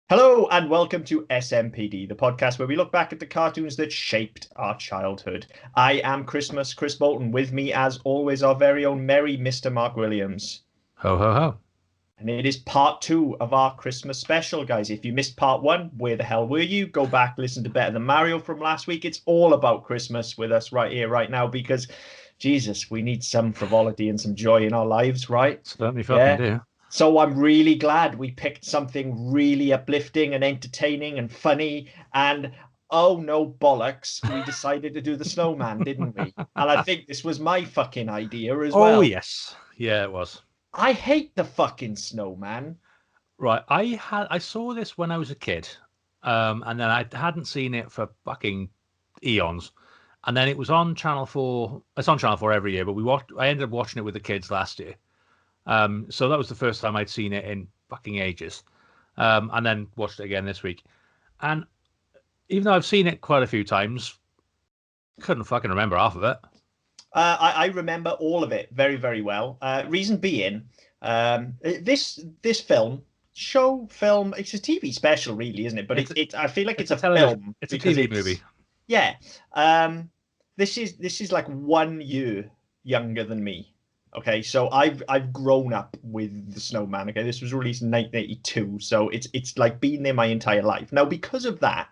Hello and welcome to SMPD, the podcast where we look back at the cartoons that shaped our childhood. I am Chris Bolton. With me, as always, our very own merry Mr. Mark Williams. Ho, ho, ho. And it is part two of our Christmas special, guys. If you missed part one, where the hell were you? Go back, listen to Better Than Mario from last week. It's all about Christmas with us right here, right now, because, Jesus, we need some frivolity and some joy in our lives, right? Certainly fucking Yeah. do. So I'm really glad we picked something really uplifting and entertaining and funny. And oh no, bollocks, we decided to do the Snowman, didn't we? And I think this was my fucking idea as Oh, well. yes. Yeah, it was. I hate the fucking Snowman. Right. I saw this when I was a kid. And then I hadn't seen it for fucking eons. And then it was on Channel 4. It's on Channel 4 every year, but I ended up watching it with the kids last year. So that was the first time I'd seen it in fucking ages. And then watched it again this week. And even though I've seen it quite a few times, couldn't fucking remember half of it. I remember all of it very, very well. Reason being, this film, it's a TV special, really, isn't it? But I feel like it's a film. It's a TV movie. Yeah. This is like 1 year younger than me. Okay, so I've grown up with the Snowman. Okay, this was released in 1982, so it's like been there my entire life. Now, because of that,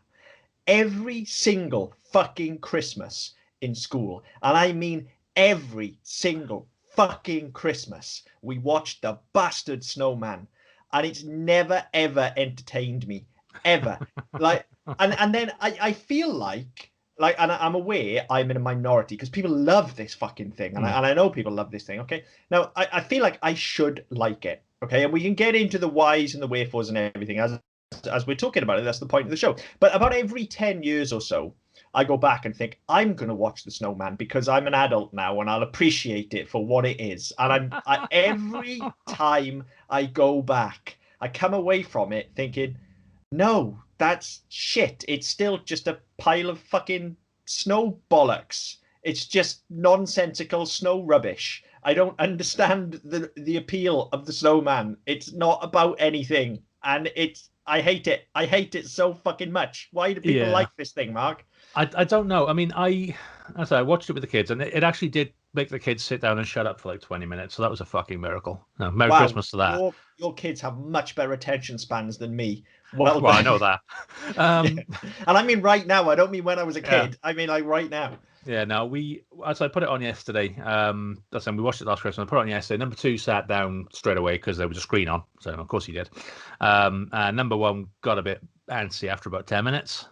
every single fucking Christmas in school, and I mean every single fucking Christmas, we watched the bastard Snowman, and it's never ever entertained me ever. Like, and then I feel like, and I'm aware I'm in a minority because people love this fucking thing, and I know people love this thing. Okay, now I feel like I should like it. Okay, and we can get into the whys and the wherefores and everything as we're talking about it. That's the point of the show. But about every 10 years or so, I go back and think I'm going to watch the Snowman because I'm an adult now and I'll appreciate it for what it is. And every time I go back, I come away from it thinking, no, that's shit. It's still just a pile of fucking snow bollocks. It's just nonsensical snow rubbish. I don't understand the appeal of the Snowman. It's not about anything, and I hate it. I hate it so fucking much. Why do people like this thing, Mark? I don't know. I mean, as I watched it with the kids, and it actually did make the kids sit down and shut up for like 20 minutes. So that was a fucking miracle. No, Merry Christmas to that. Your kids have much better attention spans than me. Well, I know that. And I mean right now. I don't mean when I was a kid. I mean like right now. Yeah, no, as I put it on yesterday, we watched it last Christmas. I put it on yesterday. Number 2 sat down straight away because there was a screen on. So, of course, he did. Number 1 got a bit antsy after about 10 minutes.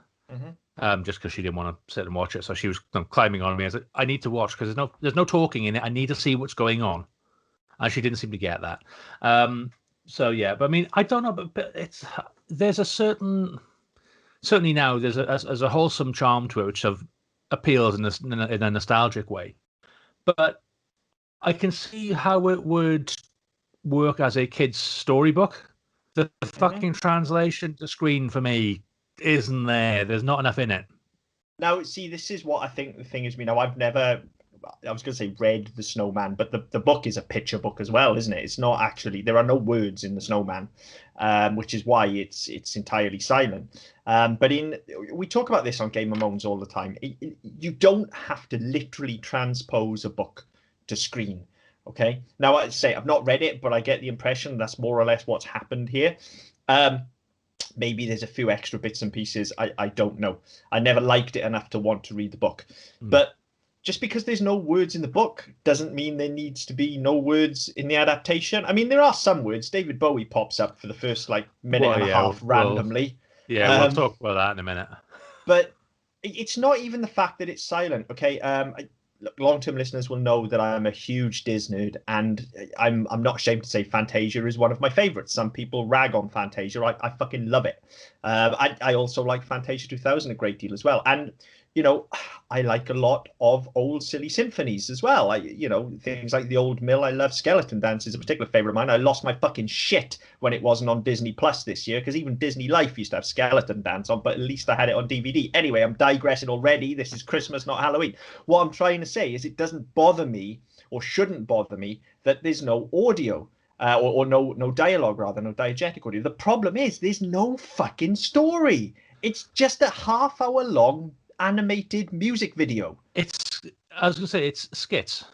Just because she didn't want to sit and watch it. So she was climbing on me. I said, I need to watch because there's no talking in it. I need to see what's going on. And she didn't seem to get that. So, yeah. But, I mean, I don't know. But there's a certainly now, there's a wholesome charm to it, which appeals in a nostalgic way. But I can see how it would work as a kid's storybook. The fucking translation to screen for me isn't there. There's not enough in it. Now, see, this is what I think the thing is. I've never, I was going to say read The Snowman, but the book is a picture book as well, isn't it? It's not actually, there are no words in The Snowman, which is why it's entirely silent. But we talk about this on Game of Moans all the time. You don't have to literally transpose a book to screen. Okay. Now, I say I've not read it, but I get the impression that's more or less what's happened here. Maybe there's a few extra bits and pieces. I don't know. I never liked it enough to want to read the book. But just because there's no words in the book doesn't mean there needs to be no words in the adaptation. I mean, there are some words. David Bowie pops up for the first minute and a half randomly. We'll talk about that in a minute. But it's not even the fact that it's silent. Okay. Long-term listeners will know that I am a huge Disney nerd, and I'm not ashamed to say Fantasia is one of my favorites. Some people rag on Fantasia. I fucking love it. I also like Fantasia 2000 a great deal as well. And I like a lot of old silly symphonies as well. Things like The Old Mill. I love Skeleton Dance is a particular favorite of mine. I lost my fucking shit when it wasn't on Disney Plus this year, because even Disney Life used to have Skeleton Dance on, but at least I had it on DVD. Anyway, I'm digressing already. This is Christmas, not Halloween. What I'm trying to say is it doesn't bother me, or shouldn't bother me, that there's no audio. or no dialogue, rather, no diegetic audio. The problem is there's no fucking story. It's just a half-hour long animated music video. I was gonna say it's skits.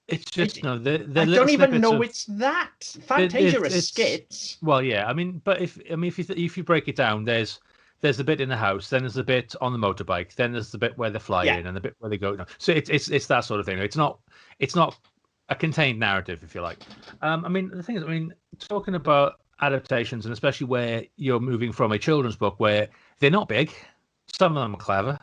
It's just no, they're I little don't even snippets know of it's that. Fantasia are skits. well, yeah. I mean, but if you break it down, there's the bit in the house, then there's the bit on the motorbike, then there's the bit where they're flying, and the bit where they go. No. So it's that sort of thing. It's not a contained narrative, if you like. I mean, the thing is, I mean, talking about adaptations, and especially where you're moving from a children's book where they're not big, some of them are clever,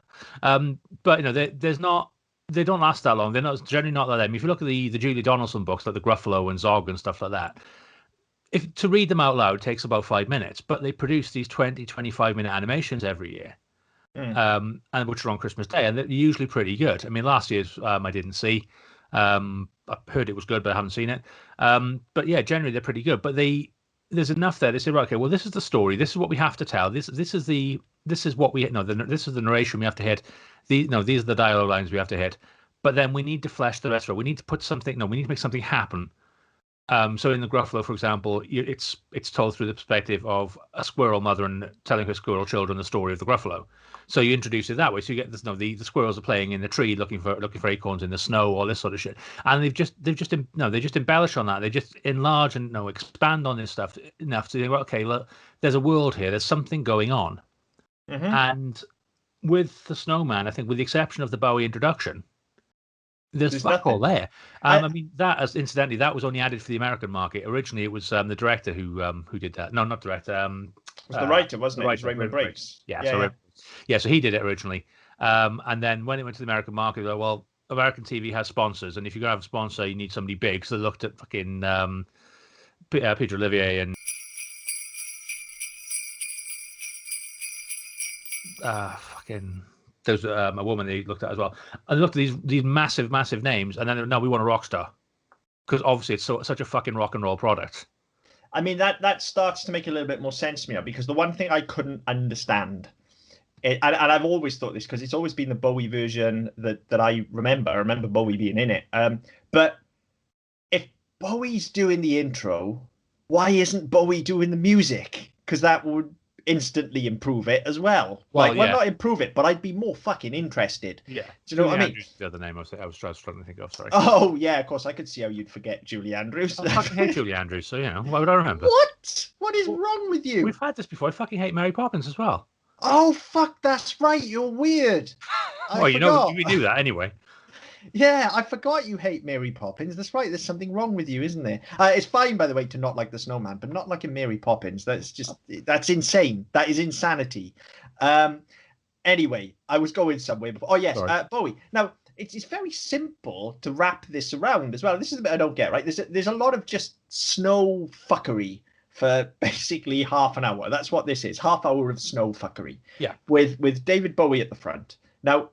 but there's not. They don't last that long. They're not generally not like them. If you look at the Julie Donaldson books, like the Gruffalo and Zog and stuff like that, if to read them out loud takes about 5 minutes, but they produce these 25-minute animations every year, and which are on Christmas Day, and they're usually pretty good. I mean, last year's I didn't see. I heard it was good, but I haven't seen it. But yeah, generally they're pretty good. But there's enough there. They say, right, okay, well, this is the story. This is what we have to tell. This is what we this is the narration we have to hit. These are the dialogue lines we have to hit. But then we need to flesh the rest of it. We need to put something. No, we need to make something happen. So in the Gruffalo, for example, it's told through the perspective of a squirrel mother and telling her squirrel children the story of the Gruffalo. So you introduce it that way. So you get this, the squirrels are playing in the tree, looking for acorns in the snow, all this sort of shit. And they just embellish on that. They just enlarge and expand on this stuff enough to think, well, okay, look, there's a world here. There's something going on. Mm-hmm. And with the Snowman, I think, with the exception of the Bowie introduction, there's fuck all there. I mean, incidentally, that was only added for the American market. Originally, it was the director who did that. No, not director. It was the writer, wasn't it? It was Raymond Briggs. So he did it originally. And then when it went to the American market, they were, well, American TV has sponsors, and if you're going to have a sponsor, you need somebody big. So they looked at fucking Peter Olivier and fucking... There's a woman they looked at as well. And they looked at these massive names, and then no, we want a rock star, because obviously it's such a fucking rock and roll product. I mean, that starts to make a little bit more sense to me now, because the one thing I couldn't understand, and I've always thought this because it's always been the Bowie version that I remember. I remember Bowie being in it. But if Bowie's doing the intro, why isn't Bowie doing the music? Because that would instantly improve it as well. Well, not improve it, but I'd be more fucking interested. Yeah. Do you know what I mean? Andrews, the other name I was struggling to think of. Sorry. Oh yeah, of course. I could see how you'd forget Julie Andrews. I fucking hate Julie Andrews, so why would I remember? What is wrong with you? We've had this before. I fucking hate Mary Poppins as well. Oh fuck, that's right. You're weird. Well, you know we do that anyway. Yeah, I forgot you hate Mary Poppins. That's right. There's something wrong with you, isn't there? It's fine, by the way, to not like the Snowman, but not liking Mary Poppins. That's insane. That is insanity. Anyway, I was going somewhere before. Oh yes, Bowie. Now it's very simple to wrap this around as well. This is the bit I don't get. Right, there's a lot of just snow fuckery for basically half an hour. That's what this is. Half hour of snow fuckery. Yeah. With David Bowie at the front. Now,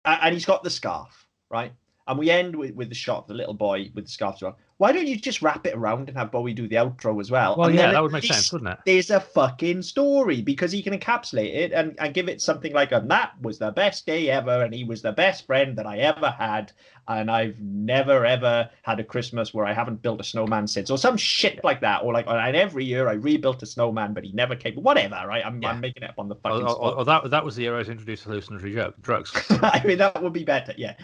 and he's got the scarf. Right, and we end with the shot of the little boy with the scarf as well. Why don't you just wrap it around and have Bowie do the outro as well? Well, yeah, that would make sense, wouldn't it? There's a fucking story, because he can encapsulate it and give it something like, and that was the best day ever, and he was the best friend that I ever had, and I've never ever had a Christmas where I haven't built a snowman since, or some shit like that, or and every year I rebuilt a snowman, but he never came. Whatever, right? I'm making it up on the fucking spot. Or that was the year I was introduced to hallucinatory drugs. I mean, that would be better, yeah.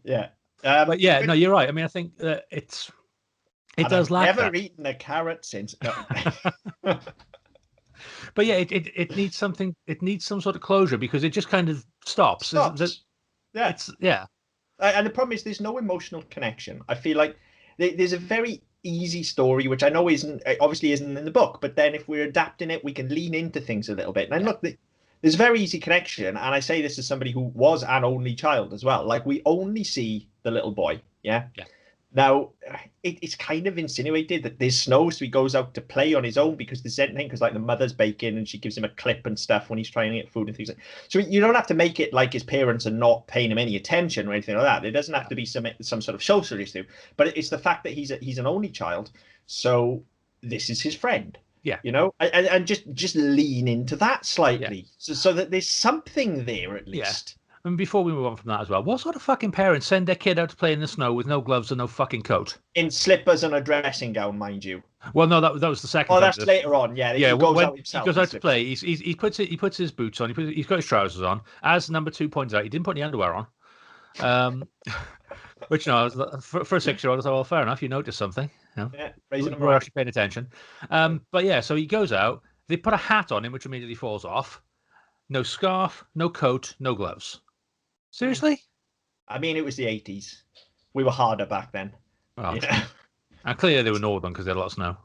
Yeah. But yeah, no, you're right. I mean, I think that it does lack. I've never eaten a carrot since. No. But yeah, it needs something. It needs some sort of closure, because it just kind of stops. Yeah. And the problem is there's no emotional connection. I feel like there's a very easy story, which I know obviously isn't in the book, but then if we're adapting it, we can lean into things a little bit. And look, there's a very easy connection, and I say this as somebody who was an only child as well. Like, we only see the little boy, yeah? Now, it's kind of insinuated that there's snow, so he goes out to play on his own because there's anything, because like the mother's baking and she gives him a clip and stuff when he's trying to get food and things like that. So you don't have to make it like his parents are not paying him any attention or anything like that. There doesn't have to be some sort of social issue, but it's the fact that he's an only child, so this is his friend. Yeah, and just lean into that slightly, so that there's something there at least. I mean, before we move on from that as well, what sort of fucking parents send their kid out to play in the snow with no gloves and no fucking coat? In slippers and a dressing gown, mind you. Well, no, that was the second Oh, time. that's later on. Yeah, Yeah, he goes when out he himself. goes out to play, he puts his boots on. He's got his trousers on. As number 2 points out, he didn't put any underwear on. Which, for a 6-year-old, I thought, well, fair enough. You noticed something. Yeah, You were actually paying attention. But yeah, so he goes out. They put a hat on him, which immediately falls off. No scarf, no coat, no gloves. Seriously? I mean, it was the 80s. We were harder back then. Oh, and clearly they were northern because they had a lot of snow.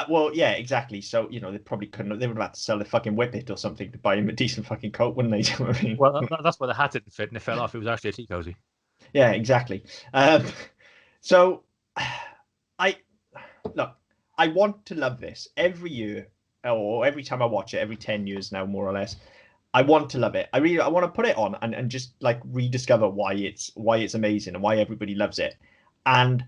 Well, yeah, exactly. So, they probably couldn't. They would have had to sell the fucking whippet or something to buy him a decent fucking coat, wouldn't they? Do you know what I mean? Well, that's why the hat didn't fit and it fell off. It was actually a tea cozy. Yeah, exactly. So, I want to love this every year, or every time I watch it, every 10 years now, more or less. I want to love it. I want to put it on and just like rediscover why it's amazing and why everybody loves it. And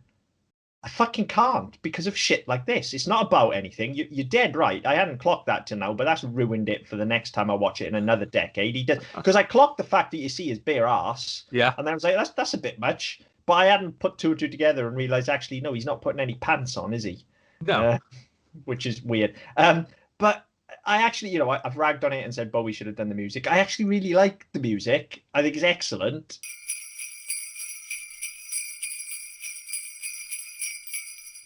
I fucking can't because of shit like this. It's not about anything. You're dead right. I hadn't clocked that till now, but that's ruined it for the next time I watch it in another decade. He does, because I clocked the fact that you see his bare ass. Yeah. And then I was like, that's a bit much. But I hadn't put two and two together and realized actually, no, he's not putting any pants on, is he? No. Which is weird. But I actually, I've ragged on it and said Bowie should have done the music. I actually really like the music. I think it's excellent.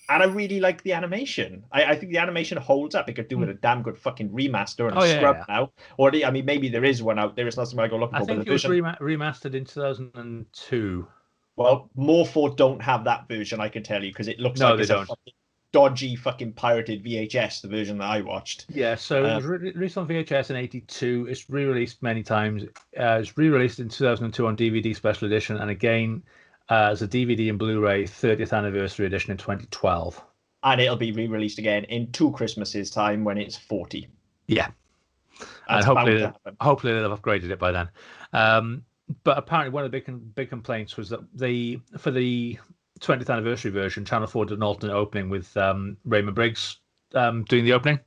And I really like the animation. I think the animation holds up. It could do with a damn good fucking remaster and a scrub now. Or, maybe there is one out there. It's not something I go looking for. I think it was remastered in 2002. Well, Morpho don't have that version, I can tell you, because it looks like it's a fucking dodgy fucking pirated VHS, the version that I watched. Yeah, so it was released on VHS in 82. It's re-released many times. It's re-released in 2002 on DVD special edition, and again as a DVD and Blu-ray 30th anniversary edition in 2012. And it'll be re-released again in 2 Christmases time when it's 40. Yeah. That's and hopefully they'll have upgraded it by then. But apparently one of the big complaints was that for the 20th anniversary version, Channel 4 did an alternate opening with Raymond Briggs doing the opening.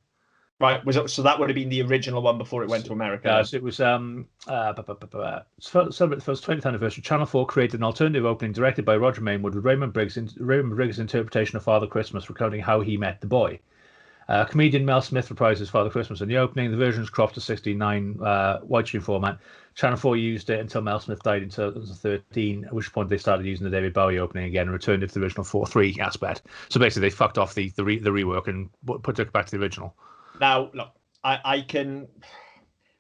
Right, so that would have been the original one before it went to America. So it was celebrate the first 20th anniversary. Channel 4 created an alternative opening directed by Roger Mainwood with Raymond Briggs' interpretation of Father Christmas, recounting how he met the boy. Comedian Mel Smith reprises Father Christmas in the opening. The version is cropped to 16:9 widescreen format. Channel 4 used it until Mel Smith died in 2013, at which point they started using the David Bowie opening again and returned it to the original 4:3 aspect. So basically, they fucked off the rework and put it back to the original. Now, look, I can...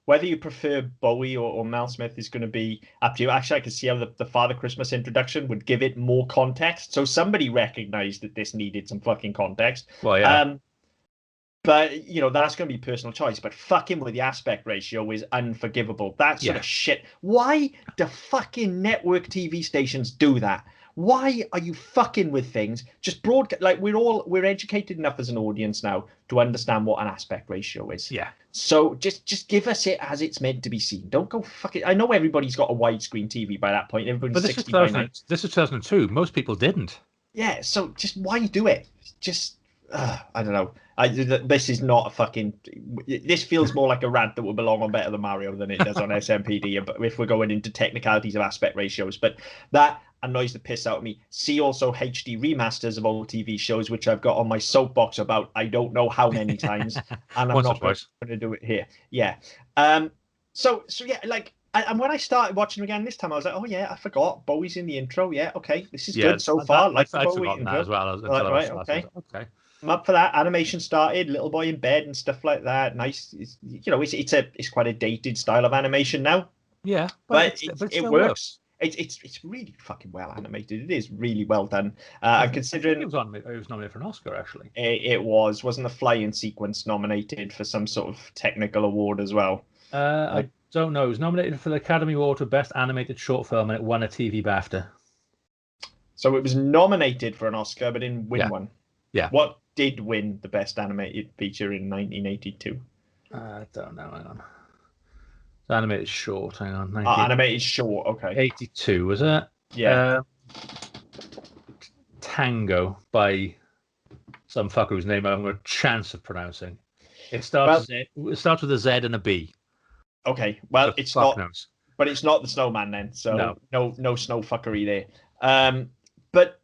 Whether you prefer Bowie or Mel Smith is going to be up to you. Actually, I can see how the Father Christmas introduction would give it more context. So somebody recognized that this needed some fucking context. Well, yeah. But, that's going to be personal choice. But fucking with the aspect ratio is unforgivable. That sort of shit. Why do fucking network TV stations do that? Why are you fucking with things? Just broadcast. Like, we're educated enough as an audience now to understand what an aspect ratio is. Yeah. So just give us it as it's meant to be seen. Don't go fucking... I know everybody's got a widescreen TV by that point. Everybody's 60 by 9. This is 2002. Most people didn't. Yeah, so just why do it? Just... I don't know. This is not a fucking... This feels more like a rant that would belong on Better Than Mario than it does on SMPD, if we're going into technicalities of aspect ratios. But that annoys the piss out of me. See also HD remasters of old TV shows, which I've got on my soapbox about I don't know how many times. And I'm not going to do it here. Yeah. So yeah, like... And when I started watching again this time, I was like, oh, yeah, I forgot. Bowie's in the intro. Yeah, okay. This is good so far. I'd forgotten that as well. Right, okay. I'm up for that. Animation started, little boy in bed and stuff like that. Nice. It's quite a dated style of animation now. Yeah, but it works. It's really fucking well animated. It is really well done. Considering it was nominated for an Oscar, actually. It wasn't the flying sequence nominated for some sort of technical award as well? I don't know. It was nominated for the Academy Award for Best Animated Short Film, and it won a TV BAFTA. So it was nominated for an Oscar, but didn't win one. Yeah. What did win the Best Animated Feature in 1982? I don't know. Hang on. It's animated short. Hang on. Animated short. Okay. 82 was it? Yeah. Tango by some fucker whose name I haven't got a chance of pronouncing. It starts with a Z and a B. Okay, well, it's not. but it's not the snowman then. So no snow fuckery there. But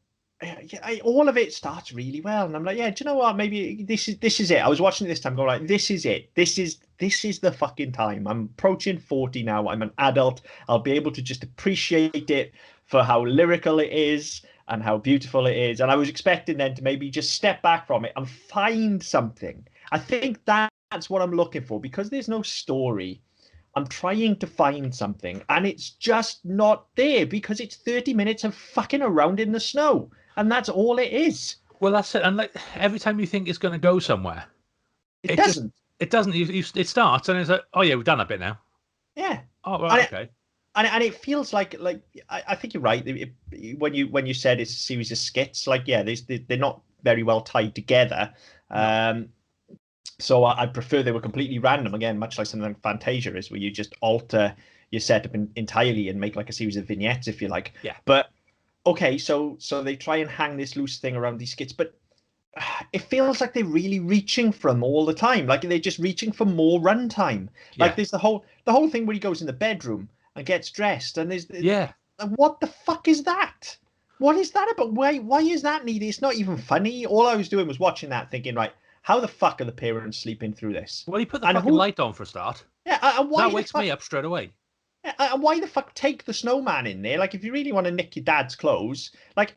all of it starts really well, and I'm like, yeah, do you know what? Maybe this is it. I was watching it this time, going like, this is it. This is the fucking time. I'm approaching 40 now. I'm an adult. I'll be able to just appreciate it for how lyrical it is and how beautiful it is. And I was expecting then to maybe just step back from it and find something. I think that's what I'm looking for, because there's no story. I'm trying to find something, and it's just not there because it's 30 minutes of fucking around in the snow, and that's all it is. Well, that's it. And like every time you think it's going to go somewhere, it doesn't. It doesn't. It starts, and it's like, oh yeah, we've done a bit now. Yeah. Oh right, okay. And it feels like I think you're right. When you said it's a series of skits, like yeah, they're not very well tied together. So I prefer they were completely random, again, much like something like Fantasia is, where you just alter your setup entirely and make like a series of vignettes, if you like. Yeah. But okay, so they try and hang this loose thing around these skits, but it feels like they're really reaching for them all the time. Like they're just reaching for more runtime. Like there's the whole thing where he goes in the bedroom and gets dressed, and there's what the fuck is that? What is that about? Why is that needed? It's not even funny. All I was doing was watching that, thinking, right, how the fuck are the parents sleeping through this? Well, he put the fucking light on for a start. Yeah, that wakes me up straight away. Yeah, and why the fuck take the snowman in there? Like, if you really want to nick your dad's clothes, like,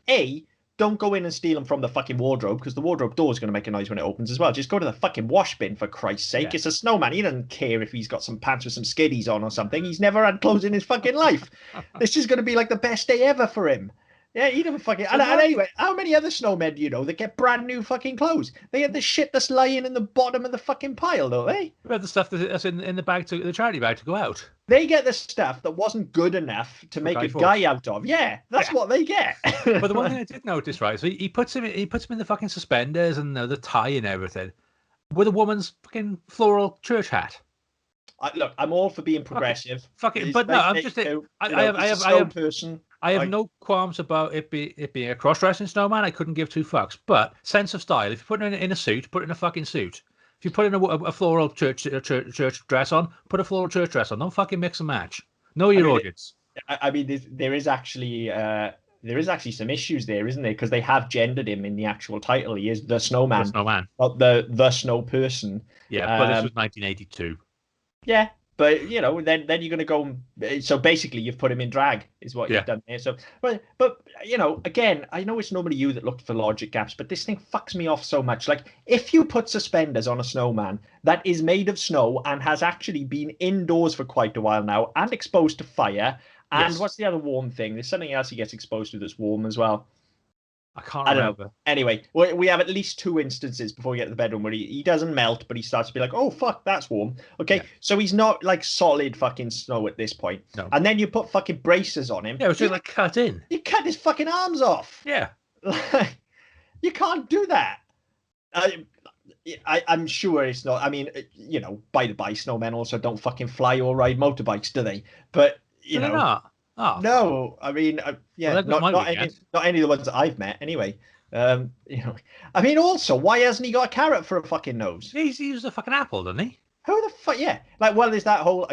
don't go in and steal them from the fucking wardrobe, because the wardrobe door is going to make a noise when it opens as well. Just go to the fucking wash bin, for Christ's sake. Yeah. It's a snowman. He doesn't care if he's got some pants with some skiddies on or something. He's never had clothes in his fucking life. This is going to be like the best day ever for him. Yeah, he never fucking. And anyway, how many other snowmen do you know that get brand new fucking clothes? They have the shit that's lying in the bottom of the fucking pile, don't they? We have the stuff that's in the bag the charity bag to go out. They get the stuff that wasn't good enough to make a guy out of. Yeah, that's what they get. But the one thing I did notice, right? So he puts him in the fucking suspenders and the tie and everything, with a woman's fucking floral church hat. Look, I'm all for being progressive. But no, I'm just. I have no qualms about it being a cross-dressing snowman. I couldn't give two fucks. But sense of style. If you put it in a suit, put it in a fucking suit. If you put in a floral church dress on, put a floral church dress on. Don't fucking mix and match. Know your audience. There is actually some issues there, isn't there? Because they have gendered him in the actual title. He is the snowman. The snowman. Not the snow person. Yeah, but this was 1982. Yeah. But then you're going to go. So basically, you've put him in drag, is what you've done there. So, but again, I know it's normally you that looked for logic gaps, but this thing fucks me off so much. Like, if you put suspenders on a snowman that is made of snow and has actually been indoors for quite a while now and exposed to fire, and what's the other warm thing? There's something else he gets exposed to that's warm as well. I can't remember. Anyway, we have at least two instances before we get to the bedroom where he doesn't melt, but he starts to be like, oh, fuck, that's warm. Okay, so he's not like solid fucking snow at this point. No. And then you put fucking braces on him. Yeah, it was just like cut in. You cut his fucking arms off. Yeah. You can't do that. I'm sure it's not. I mean, by the by, snowmen also don't fucking fly or ride motorbikes, do they? But, They're not. Oh. No, I mean, well, not any of the ones that I've met, anyway. I mean, also, why hasn't he got a carrot for a fucking nose? He's used a fucking apple, doesn't he? Who the fuck? Yeah, like, well, there's that whole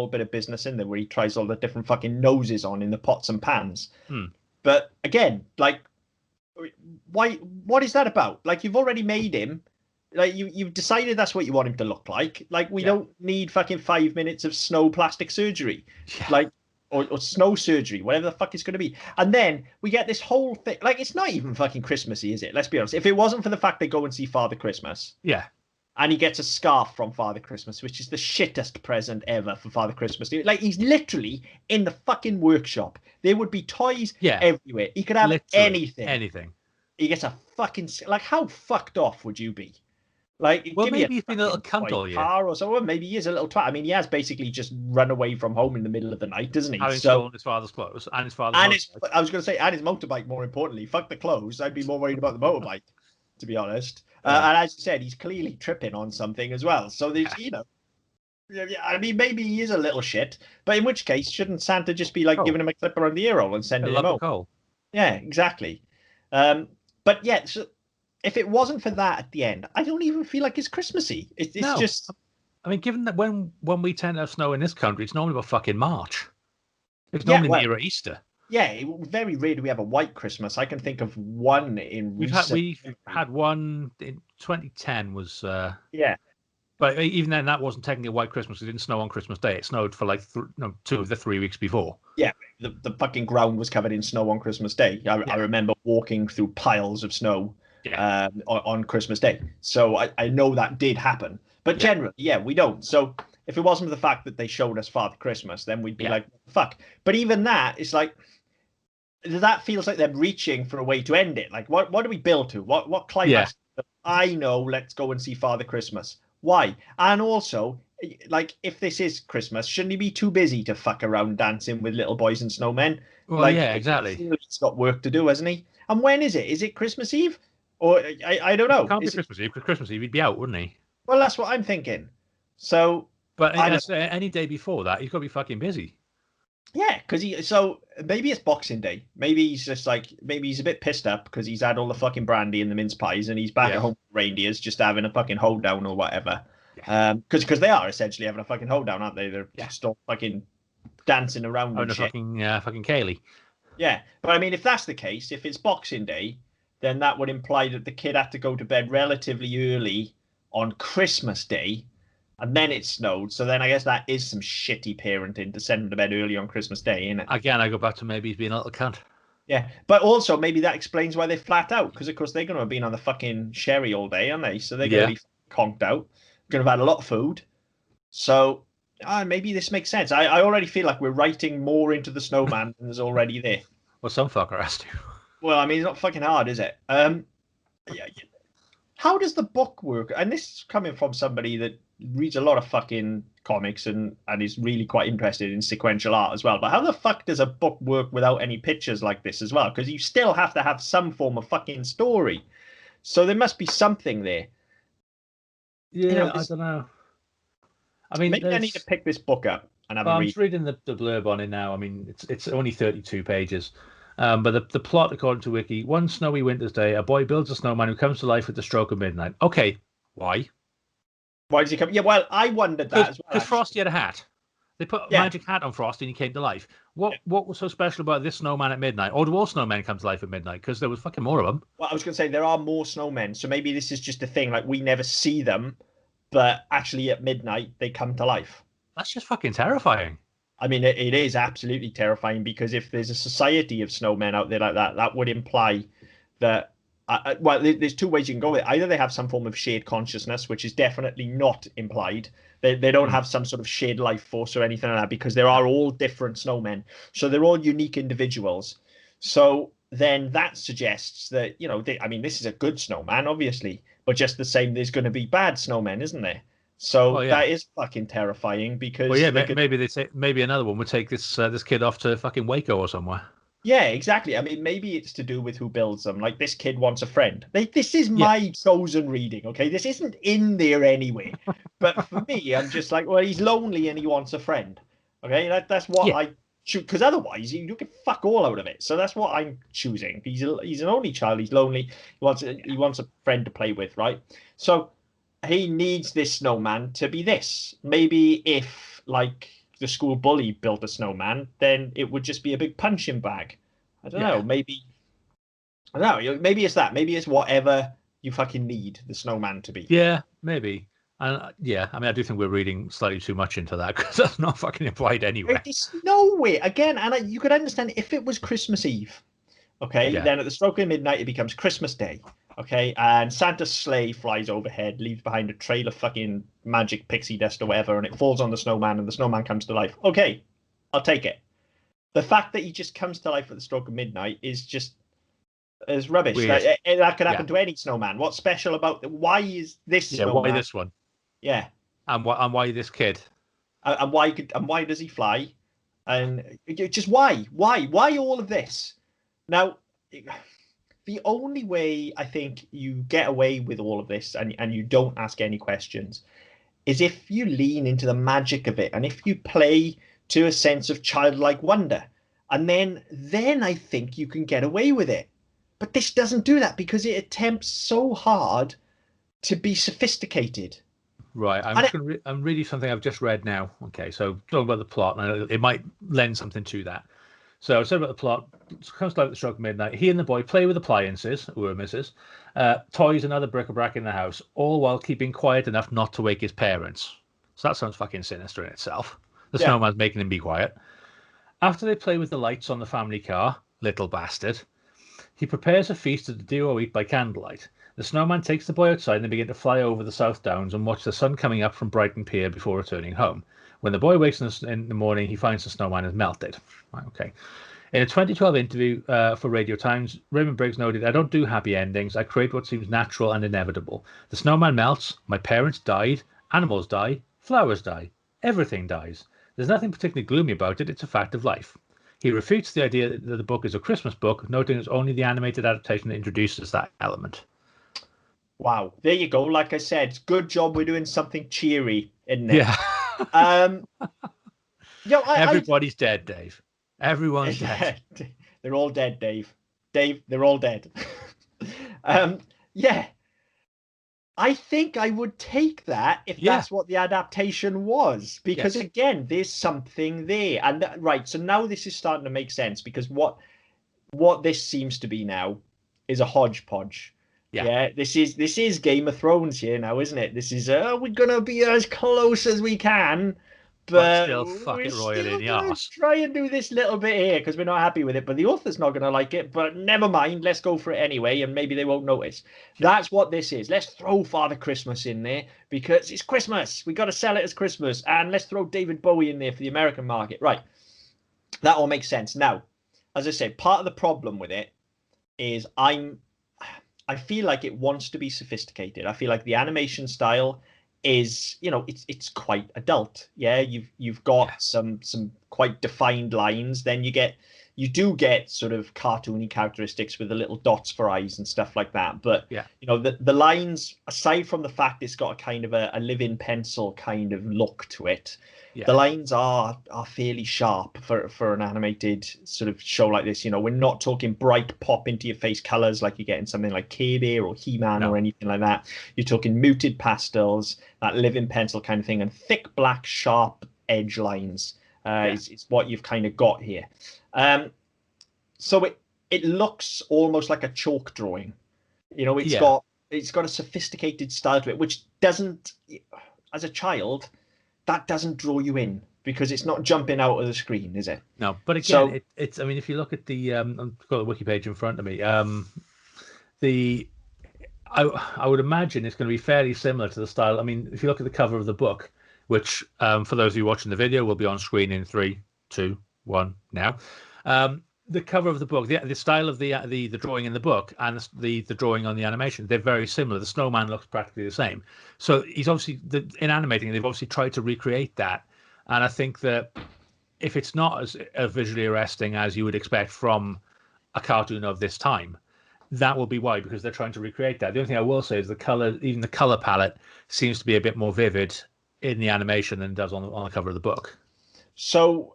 bit of business in there where he tries all the different fucking noses on in the pots and pans. But again, like, why? What is that about? Like, you've already made him. Like, you've decided that's what you want him to look like. Like, we don't need fucking 5 minutes of snow plastic surgery. Yeah. Like. Or snow surgery, whatever the fuck it's going to be. And then we get this whole thing. Like, it's not even fucking Christmassy, is it? Let's be honest. If it wasn't for the fact they go and see Father Christmas. Yeah. And he gets a scarf from Father Christmas, which is the shittest present ever for Father Christmas. Like, he's literally in the fucking workshop. There would be toys everywhere. He could have anything. Anything. He gets a fucking... Like, how fucked off would you be? Like, well, maybe he's been a little cunt all year. Or so, or maybe he is a little twat. I mean, he has basically just run away from home in the middle of the night, doesn't he? Having stolen his father's clothes and his father's motorbike. I was going to say, and his motorbike, more importantly. Fuck the clothes. I'd be more worried about the motorbike, to be honest. And as you said, he's clearly tripping on something as well. So there's, I mean, maybe he is a little shit, but in which case, shouldn't Santa just be like giving him a clip around the ear hole and sending him home? Yeah, exactly. But yeah, so if it wasn't for that at the end, I don't even feel like it's Christmassy. It's just. I mean, given that when we tend to have snow in this country, it's normally about fucking March. It's Yeah, normally well, near Easter. yeah. Very rare do we have a white Christmas. I can think of one in recent We've memory. had one in 2010 was Yeah, but even then that wasn't technically a white Christmas. It didn't snow on Christmas Day. It snowed for like no, 2 of the 3 weeks before. yeah. The fucking ground was covered in snow on Christmas Day. I Yeah. remember walking through piles of snow Yeah. on Christmas Day. So I know that did happen. But Yeah. generally, yeah, we don't. So if it wasn't for the fact that they showed us Father Christmas, then we'd be Yeah. like, fuck. But even that, it's like that feels like they're reaching for a way to end it. Like, what do we build to? What Yeah. climax? I know. Let's go and see Father Christmas. Why? And also, like, if this is Christmas, shouldn't he be too busy to fuck around dancing with little boys and snowmen? Well, Like, yeah, exactly. he's got work to do, hasn't he? And when is it? Is it Christmas Eve? Or I don't It know. can't be Is it? Christmas Eve because Christmas Eve he'd be out, wouldn't he? Well, that's what I'm thinking. So But I don't. any day before that, he's got to be fucking busy. Yeah, because he so maybe it's Boxing Day. Maybe he's just like maybe he's a bit pissed up because he's had all the fucking brandy and the mince pies and he's back Yeah. at home with reindeers just having a fucking hoedown or whatever. Yeah. Because they are essentially having a fucking hoedown, aren't they? They're Yeah. just all fucking dancing around Oh, and no, shit. fucking Kaylee. Yeah, but I mean, if that's the case, if it's Boxing Day, then that would imply that the kid had to go to bed relatively early on Christmas Day, and then it snowed. So then I guess that is some shitty parenting to send him to bed early on Christmas Day, isn't it? Again, I go back to maybe he's being a little cunt. Yeah, but also maybe that explains why they flat out because of course they're going to have been on the fucking sherry all day, aren't they? So they're going to Yeah. be conked out, going to have had a lot of food. So maybe this makes sense. I already feel like we're writing more into the snowman than is already there. Well, some fucker has to. Well, I mean, it's not fucking hard, is it? Yeah, how does the book work? And this is coming from somebody that reads a lot of fucking comics and is really quite interested in sequential art as well. But how the fuck does a book work without any pictures like this as well? Because you still have to have some form of fucking story. So there must be something there. Yeah, I This, don't know. I mean, maybe I need to pick this book up and have a I'm read. just reading the blurb on it now. I mean, it's only 32 pages. But the plot, according to Wiki, one snowy winter's day, a boy builds a snowman who comes to life at the stroke of midnight. Okay, why? Why does he come? Yeah, well, I wondered that as well. Because Actually. Frosty had a hat. They put a Yeah. magic hat on Frosty and he came to life. What Yeah. what was so special about this snowman at midnight? Or do all snowmen come to life at midnight? Because there was fucking more of them. Well, I was going to say there are more snowmen, so maybe this is just a thing. Like we never see them, but actually at midnight they come to life. That's just fucking terrifying. I mean, it is absolutely terrifying because if there's a society of snowmen out there like that, that would imply that. Well, there's two ways you can go with it. Either they have some form of shared consciousness, which is definitely not implied. They don't have some sort of shared life force or anything like that because there are all different snowmen. So they're all unique individuals. So then that suggests that, I mean, this is a good snowman, obviously, but just the same, there's going to be bad snowmen, isn't there? So Well, yeah. that is fucking terrifying because Well, yeah, maybe they say maybe another one would take this kid off to fucking Waco or somewhere. yeah, exactly. I mean, maybe it's to do with who builds them. Like this kid wants a friend. This is my chosen reading. Okay, this isn't in there anyway. But for me, I'm just like, well, he's lonely and he wants a friend. Okay, that's what I choose. Because otherwise, you get fuck all out of it. So that's what I'm choosing. He's an only child. He's lonely. He wants a friend to play with, right? So he needs this snowman to be this. Maybe if like the school bully built a snowman, then it would just be a big punching bag. I don't know. Maybe I don't know. Maybe it's that. Maybe it's whatever you fucking need the snowman to be. Yeah, maybe. And yeah, I mean, I do think we're reading slightly too much into that because that's not fucking implied anywhere. It's no way. Again, and you could understand if it was Christmas Eve. Okay, then at the stroke of midnight, it becomes Christmas Day. Okay, and Santa's sleigh flies overhead, leaves behind a trail of fucking magic pixie dust or whatever, and it falls on the snowman, and the snowman comes to life. Okay, I'll take it. The fact that he just comes to life at the stroke of midnight is rubbish. That could happen to any snowman. What's special about why is this? Yeah, snowman? why this one? Yeah, and why this kid? And why does he fly? And just why all of this? Now, the only way I think you get away with all of this and you don't ask any questions is if you lean into the magic of it and if you play to a sense of childlike wonder. And then I think you can get away with it. But this doesn't do that because it attempts so hard to be sophisticated. Right, I'm And just going to I'm reading something I've just read now. Okay, so talking about the plot, and it might lend something to that. So I said about the plot. It comes live at the stroke of midnight. He and the boy play with appliances, or misses, toys and other bric-a-brac in the house, all while keeping quiet enough not to wake his parents. So that sounds fucking sinister in itself. The yeah, snowman's making him be quiet. After they play with the lights on the family car, little bastard, he prepares a feast that the duo eat by candlelight. The snowman takes the boy outside and they begin to fly over the South Downs and watch the sun coming up from Brighton Pier before returning home. When the boy wakes in the morning, he finds the snowman has melted. Right, okay. In a 2012 interview for Radio Times, Raymond Briggs noted, "I don't do happy endings. I create what seems natural and inevitable. The snowman melts, my parents died, animals die, flowers die, everything dies. There's nothing particularly gloomy about it. It's a fact of life." He refutes the idea that the book is a Christmas book, noting it's only the animated adaptation that introduces that element. wow, there you go. Like I said, good job we're doing something cheery, isn't it? Yeah. Um, yo, Everybody's dead, Dave. Everyone's dead. yeah, they're all dead, Dave. Dave, they're all dead. um, yeah, I think I would take that if Yeah. that's what the adaptation was, because Yes. again, there's something there. And right, so now this is starting to make sense because what this seems to be now is a hodgepodge. Yeah. Yeah, this is Game of Thrones here now, isn't it? This is we're gonna be as close as we can, But but still fuck we're it royally in still the gonna arse. try and do this little bit here because we're not happy with it. But the author's not gonna like it. But never mind, let's go for it anyway, and maybe they won't notice. Yeah. That's what this is. Let's throw Father Christmas in there because it's Christmas. We got to sell it as Christmas, and let's throw David Bowie in there for the American market. Right, that all makes sense. Now, as I said, part of the problem with it is I feel like it wants to be sophisticated. I feel like the animation style is, it's quite adult. Yeah, you've Yeah. got some quite defined lines. Then you do get sort of cartoony characteristics with the little dots for eyes and stuff like that. But Yeah. the lines, aside from the fact it's got a kind of a live-in pencil kind of look to it, the Yeah. lines are fairly sharp for an animated sort of show like this. We're not talking bright pop into your face colors like you get in something like Care Bear or He-Man No. or anything like that. You're talking muted pastels, that live-in pencil kind of thing, and thick black sharp edge lines. Yeah. Is what you've kind of got here. So it looks almost like a chalk drawing. It's Yeah. got a sophisticated style to it, which doesn't, as a child, that doesn't draw you in because it's not jumping out of the screen, is it? No, but again, So it's. I mean, if you look at the, I've got the wiki page in front of me. The I would imagine it's going to be fairly similar to the style. I mean, if you look at the cover of the book, which for those of you watching the video will be on screen in 3, 2, 1 now. The cover of the book, the style of the drawing in the book and the drawing on the animation, they're very similar. The snowman looks practically the same. So he's obviously in animating, they've obviously tried to recreate that. And I think that if it's not as visually arresting as you would expect from a cartoon of this time, that will be why, because they're trying to recreate that. The only thing I will say is the color, even the color palette, seems to be a bit more vivid in the animation than it does on the cover of the book. So,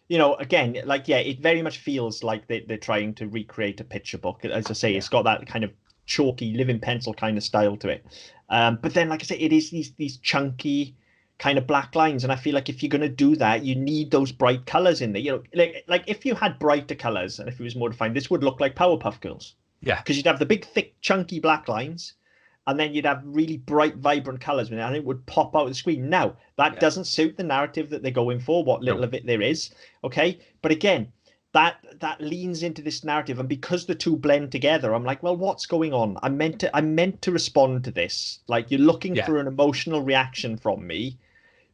again, like, yeah, it very much feels like they're trying to recreate a picture book. As I say, It's got that kind of chalky, living pencil kind of style to it. But then, like I say, it is these chunky kind of black lines, and I feel like if you're going to do that, you need those bright colors in there. Like if you had brighter colors and if it was more defined, this would look like Powerpuff Girls. Yeah, because you'd have the big, thick, chunky black lines, and then you'd have really bright, vibrant colors with it, and it would pop out of the screen. Now, that doesn't suit the narrative that they're going for, what little of it there is. Okay, but again, that leans into this narrative, and because the two blend together, I'm like, well, what's going on? I'm meant to respond to this. Like, you're looking for an emotional reaction from me,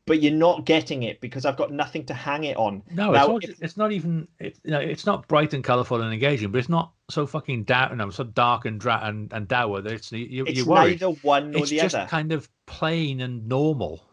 but you're not getting it because I've got nothing to hang it on. no, Now, it's not even it's not bright and colorful and engaging, but it's not so fucking so dark and dour that it's you're worried. Neither one nor It's the just other. kind of plain and normal.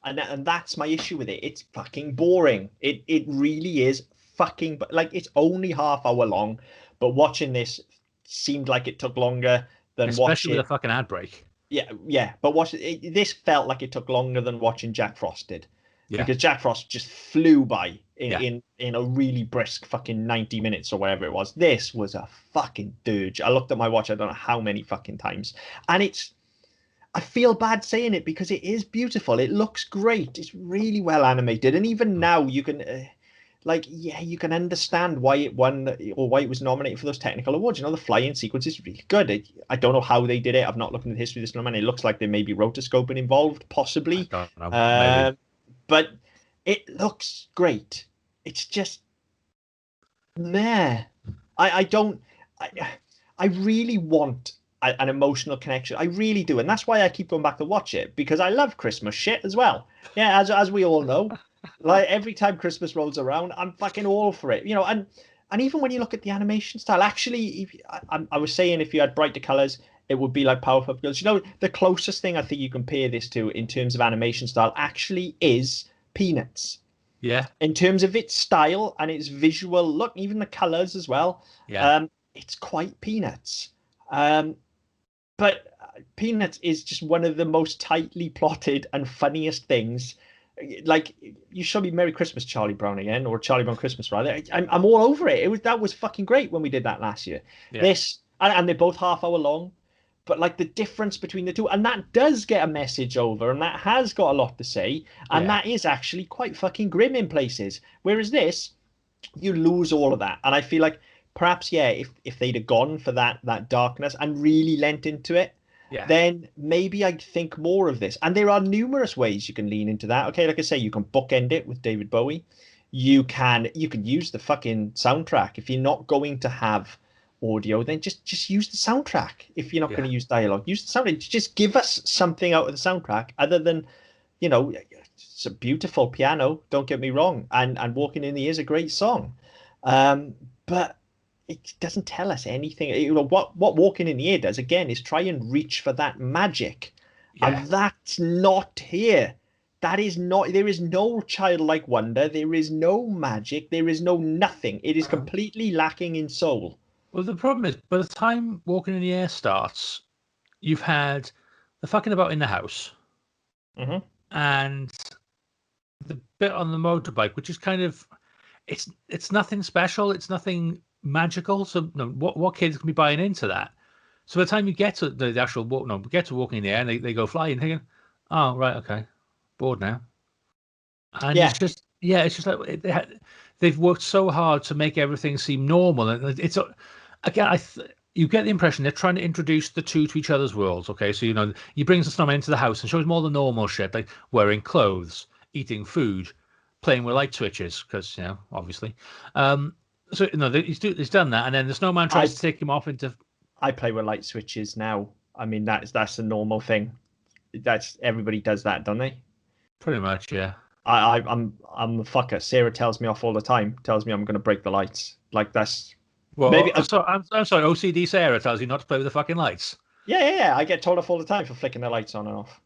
And that's my issue with it. It's fucking boring. It really is fucking, like, it's only half hour long, but watching this seemed like it took longer than Especially watching. with a fucking ad break. Yeah, but this felt like it took longer than watching Jack Frost did. Yeah. Because Jack Frost just flew by Yeah. in a really brisk fucking 90 minutes or whatever it was. This was a fucking dirge. I looked at my watch, I don't know how many fucking times. And I feel bad saying it because it is beautiful. It looks great. It's really well animated, and even now you can, you can understand why it won or why it was nominated for those technical awards. You know, the flying sequence is really good. I don't know how they did it. I've not looked into the history of this Snowman. It looks like there may be rotoscoping involved, I possibly, don't know. Maybe. but it looks great. It's just meh. I don't. I, I really want an emotional connection. I really do, and that's why I keep going back to watch it because I love Christmas shit as well. Yeah, as we all know, like every time Christmas rolls around, I'm fucking all for it. You know, and even when you look at the animation style, actually, I was saying if you had brighter colors, it would be like Powerpuff Girls. You know, the closest thing I think you compare this to in terms of animation style actually is Peanuts Yeah. in terms of its style and its visual look, even the colors as well. Yeah. It's quite Peanuts. Um, but Peanuts is just one of the most tightly plotted and funniest things. Like you show me Merry Christmas, Charlie Brown again, or Charlie Brown Christmas rather. I'm all over it. That was fucking great when we did that last year. Yeah. This and they're both half-hour long, but like the difference between the two, and that does get a message over, and that has got a lot to say, and Yeah. that is actually quite fucking grim in places. Whereas this, you lose all of that, and I feel like perhaps yeah, if they'd have gone for that darkness and really lent into it, Yeah. then maybe I'd think more of this. And there are numerous ways you can lean into that. Okay, like I say, you can bookend it with David Bowie. You can use the fucking soundtrack. If you're not going to have audio, then just use the soundtrack. If you're not going Yeah. to use dialogue, use the soundtrack. Just give us something out of the soundtrack other than, you know, it's a beautiful piano, don't get me wrong, and Walking in the Air is a great song. But it doesn't tell us anything. You know what Walking in the Air does again is try and reach for that magic, and Yeah. that's not here. That is not. There is no childlike wonder. There is no magic. There is no nothing. It is completely lacking in soul. Well, the problem is, by the time Walking in the Air starts, you've had the fucking about in the house Hmm. and the bit on the motorbike, which is kind of it's nothing special, it's nothing magical. So, no, what kids can be buying into that? So by the time you get to the actual walk, no, we get to Walking in the Air, and they go flying, thinking, oh right, okay, bored now, and Yeah, it's just yeah, it's just like they've worked so hard to make everything seem normal, and it's again, you get the impression they're trying to introduce the two to each other's worlds. Okay, so you bring the snowman into the house and shows him all the normal shit like wearing clothes, eating food, playing with light switches because obviously. Um, so he's done that, and then the snowman tries I to take him off into I play with light switches now. I mean that's a normal thing. That's everybody does that, don't they? pretty much yeah. I'm a fucker. Sarah tells me off all the time. Tells me I'm going to break the lights. Like that's Well, maybe. I'm sorry. OCD Sarah tells you not to play with the fucking lights. Yeah. I get told off all the time for flicking the lights on and off.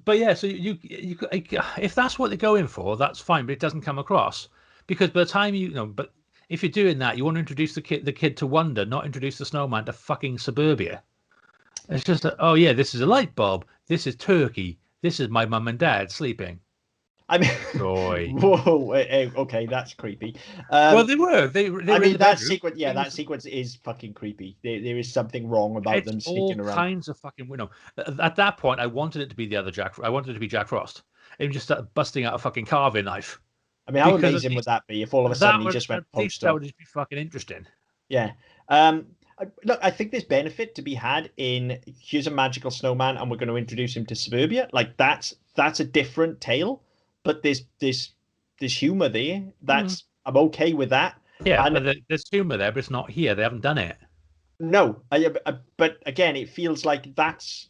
But yeah, so if that's what they're going for, that's fine. But it doesn't come across because by the time but if you're doing that, you want to introduce the kid to wonder, not introduce the snowman to fucking suburbia. It's just that, oh yeah, this is a light bulb. This is turkey. This is my mum and dad sleeping. I mean, Joy. whoa, okay, that's creepy. Well, Um, they were. They I were in mean the that bedroom. sequence, yeah, that sequence is fucking creepy. There is something wrong about It's them all sneaking around. kinds of fucking At that point, I wanted it to be the other Jack. I wanted it to be Jack Frost. Him just start busting out a fucking carving knife I mean, how because at amazing would least that be if all of a sudden that he would just went at least that postal? would just be fucking interesting. Yeah. Look, I think there's benefit to be had in here's a magical snowman and we're going to introduce him to suburbia. Like that's a different tale, but there's humor there. Mm. I'm okay with that. Yeah, And but there's humor there, but it's not here. They haven't done it. no, but again, it feels like that's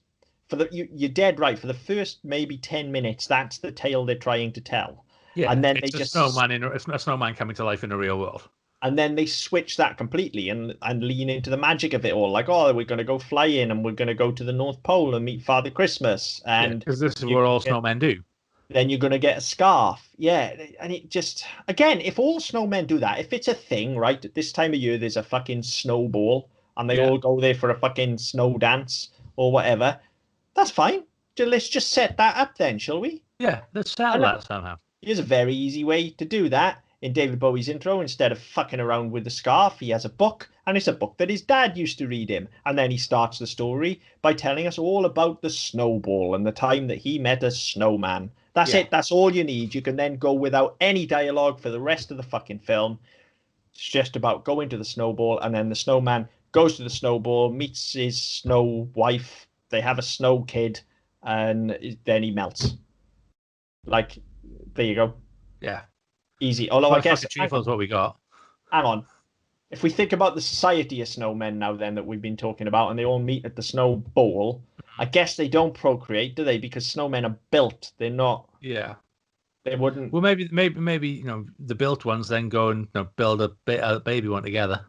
for you're dead right. For the first maybe 10 minutes, that's the tale they're trying to tell. Yeah, And then they it's a just snowman it's a snowman coming to life in the real world. and then they switch that completely and lean into the magic of it all. Like, oh, we're going to go fly in and we're going to go to the North Pole and meet Father Christmas, Yeah, and because this is you what all get, snowmen do. then you're going to get a scarf. Yeah, and it just again, if all snowmen do that, if it's a thing, right? At this time of year, there's a fucking snowball, and they Yeah, all go there for a fucking snow dance or whatever. That's fine. Let's just set that up then, shall we? yeah. Let's sell And that somehow. here's a very easy way to do that. in David Bowie's intro, instead of fucking around with the scarf, he has a book, and it's a book that his dad used to read him. And then he starts the story by telling us all about the snowball and the time that he met a snowman. That's it. That's all you need. You can then go without any dialogue for the rest of the fucking film. It's just about going to the snowball, and then the snowman goes to the snowball, meets his snow wife. They have a snow kid, and then he melts. Like, there you go. Yeah. Easy. Although I guess is what we got. Hang on. If we think about the society of snowmen now, then that we've been talking about, and they all meet at the snowball, I guess they don't procreate, do they? Because snowmen are built. They're not. Yeah. They wouldn't. Well, maybe the built ones then go and build a baby one together.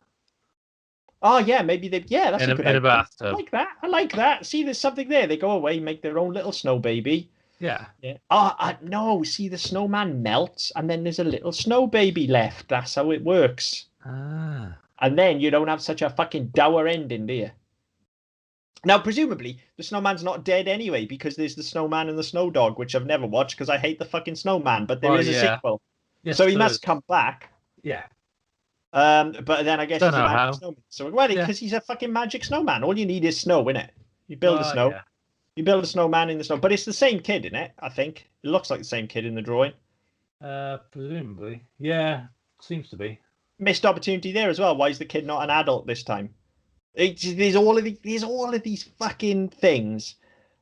Oh yeah, maybe they. Yeah, that's a good idea. A bathtub. I like that. I like that. See, there's something there. They go away, make their own little snow baby. Yeah. Yeah. Oh no! See, the snowman melts, and then there's a little snow baby left. That's how it works. Ah. And then you don't have such a fucking dour ending, do you? Now, presumably, the snowman's not dead anyway, because there's the snowman and the snow dog, which I've never watched because I hate the fucking snowman. But there is a sequel, so he must come back. Yeah. But then I guess Don't he's know a magic how. snowman. So because he's a fucking magic snowman. All you need is snow, innit? You build a snow. Yeah. You build a snowman in the snow, but it's the same kid, isn't it? I think it looks like the same kid in the drawing. Presumably, yeah, seems to be. Missed opportunity there as well. Why is the kid not an adult this time? There's all of these fucking things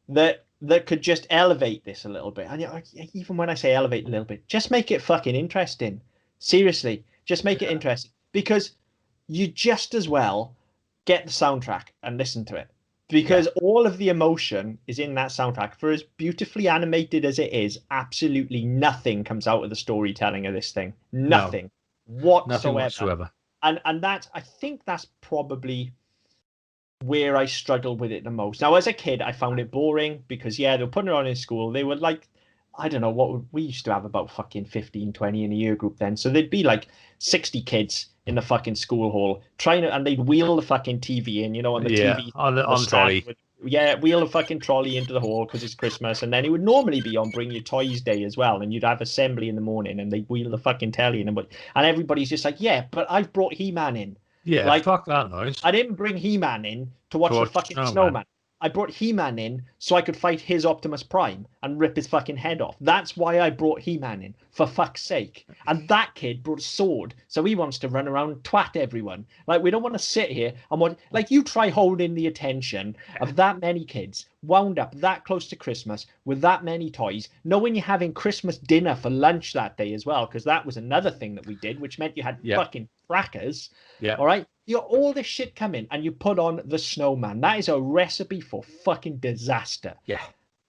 that could just elevate this a little bit. And even when I say elevate a little bit, just make it fucking interesting. Seriously, just make it interesting, because you just as well get the soundtrack and listen to it. Because all of the emotion is in that soundtrack. For as beautifully animated as it is, absolutely nothing comes out of the storytelling of this thing. Nothing whatsoever. And that, I think that's probably where I struggled with it the most. Now, as a kid, I found it boring because, they were putting it on in school. They were like, I don't know, we used to have about fucking 15, 20 in a year group then. So there'd be like 60 kids in the fucking school hall and they'd wheel the fucking TV in, on the TV. On the trolley. Wheel the fucking trolley into the hall because it's Christmas. And then it would normally be on Bring Your Toys Day as well. And you'd have assembly in the morning and they'd wheel the fucking telly in. And everybody's just like, but I've brought He-Man in. Yeah, like, fuck that noise. I didn't bring He-Man in to watch the fucking Snowman. I brought He-Man in so I could fight his Optimus Prime and rip his fucking head off. That's why I brought He-Man in, for fuck's sake. And that kid brought a sword, so he wants to run around and twat everyone. Like, we don't want to sit here and watch. Like, you try holding the attention of that many kids, wound up that close to Christmas with that many toys, knowing you're having Christmas dinner for lunch that day as well, because that was another thing that we did, which meant you had fucking crackers. Yeah. All right. You got all this shit coming and you put on the Snowman. That is a recipe for fucking disaster. Yeah.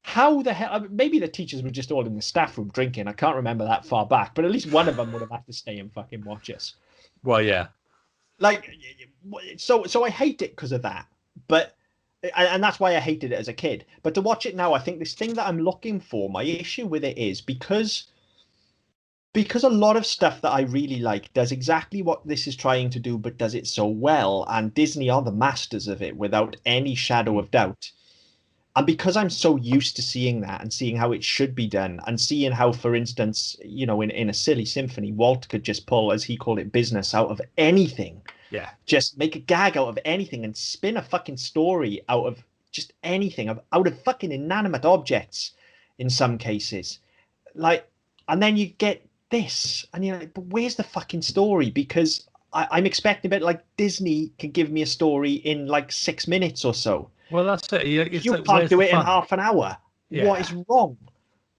How the hell? Maybe the teachers were just all in the staff room drinking. I can't remember that far back, but at least one of them would have had to stay and fucking watch us. Well, yeah. Like, so I hate it because of that. But, and that's why I hated it as a kid. But to watch it now, I think this thing that I'm looking for, my issue with it is because a lot of stuff that I really like does exactly what this is trying to do, but does it so well. And Disney are the masters of it without any shadow of doubt. And because I'm so used to seeing that and seeing how it should be done and seeing how, for instance, in a silly symphony, Walt could just pull, as he called it, business out of anything. Yeah. Just make a gag out of anything and spin a fucking story out of just anything, out of fucking inanimate objects in some cases. Like, and then you get this and you're like, but where's the fucking story? Because I'm expecting a bit like Disney can give me a story in like 6 minutes or so. Well, that's it. You can't do it in half an hour. Yeah. What is wrong?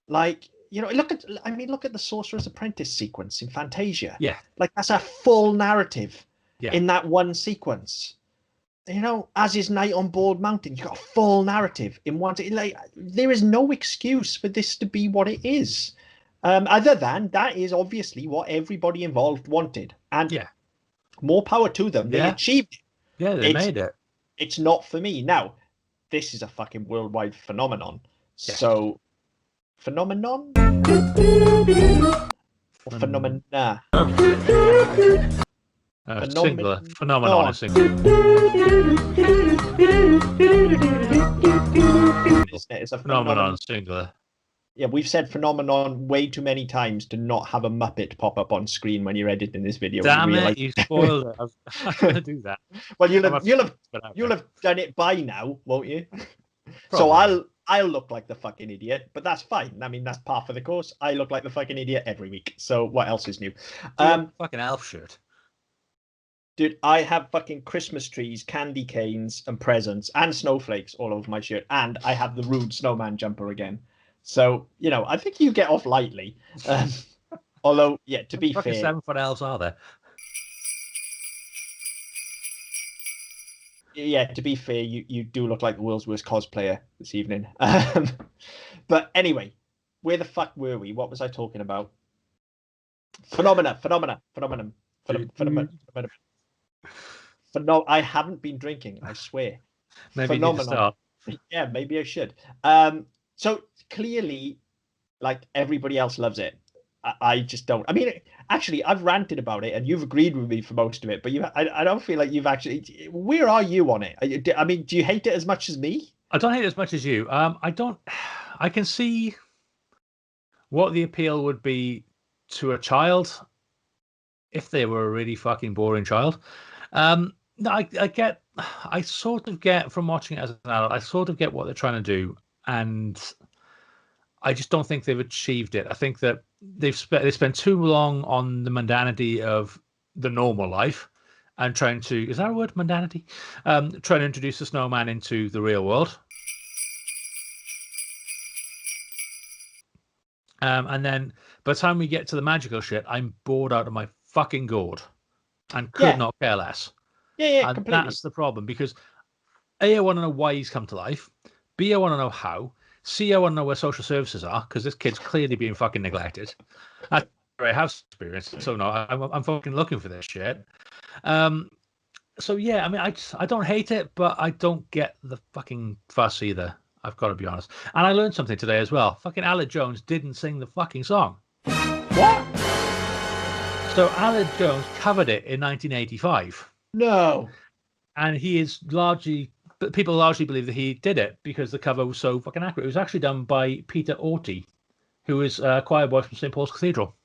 Like, look at the Sorcerer's Apprentice sequence in Fantasia. Yeah. Like, that's a full narrative in that one sequence. As is Night on Bald Mountain, you got a full narrative in one. Like, there is no excuse for this to be what it is. Other than that is obviously what everybody involved wanted. And more power to them. They achieved it. Yeah, they made it. It's not for me. Now, this is a fucking worldwide phenomenon. Yeah. So, phenomenon? Or phenomena? Singular. Phenomenon is singular. It's a phenomenon singular. Yeah, we've said phenomenon way too many times to not have a Muppet pop up on screen when you're editing this video. And you Damn it! realize, You spoiled it. I was going to do that. well, I'm a you'll have done it by now, won't you? So Probably. I'll look like the fucking idiot, but that's fine. I mean, that's par for the course. I look like the fucking idiot every week. So what else is new? You have a fucking elf shirt. Dude, I have fucking Christmas trees, candy canes, and presents, and snowflakes all over my shirt, and I have the rude snowman jumper again. So I think you get off lightly. Um, although, yeah, to be Fucking fair, 7 foot elves are there? yeah, to be fair, you do look like the world's worst cosplayer this evening. But anyway, where the fuck were we? What was I talking about? Phenomenon. I haven't been drinking, I swear. Maybe you need to start. Yeah, maybe I should. So clearly, like everybody else loves it. I just don't. I mean, actually, I've ranted about it, and you've agreed with me for most of it. But I don't feel like you've actually. Where are you on it? I mean, do you hate it as much as me? I don't hate it as much as you. I don't. I can see what the appeal would be to a child if they were a really fucking boring child. No, I get. I sort of get from watching it as an adult. I sort of get what they're trying to do, and I just don't think they've achieved it. I think that they spent too long on the mundanity of the normal life and trying to, is that a word, mundanity? Trying to introduce the snowman into the real world. And then by the time we get to the magical shit, I'm bored out of my fucking gourd and could not care less. Yeah, And completely. that's the problem, because A, I want to know why he's come to life. B, I want to know how. C, I want to know where social services are, because this kid's clearly being fucking neglected. I have experience, so no, I'm fucking looking for this shit. So yeah, I mean, I don't hate it, but I don't get the fucking fuss either. I've got to be honest. And I learned something today as well. Fucking Alec Jones didn't sing the fucking song. What? So Alec Jones covered it in 1985. No. And people largely believe that he did it because the cover was so fucking accurate. It was actually done by Peter Orty, who is a choir boy from St. Paul's Cathedral.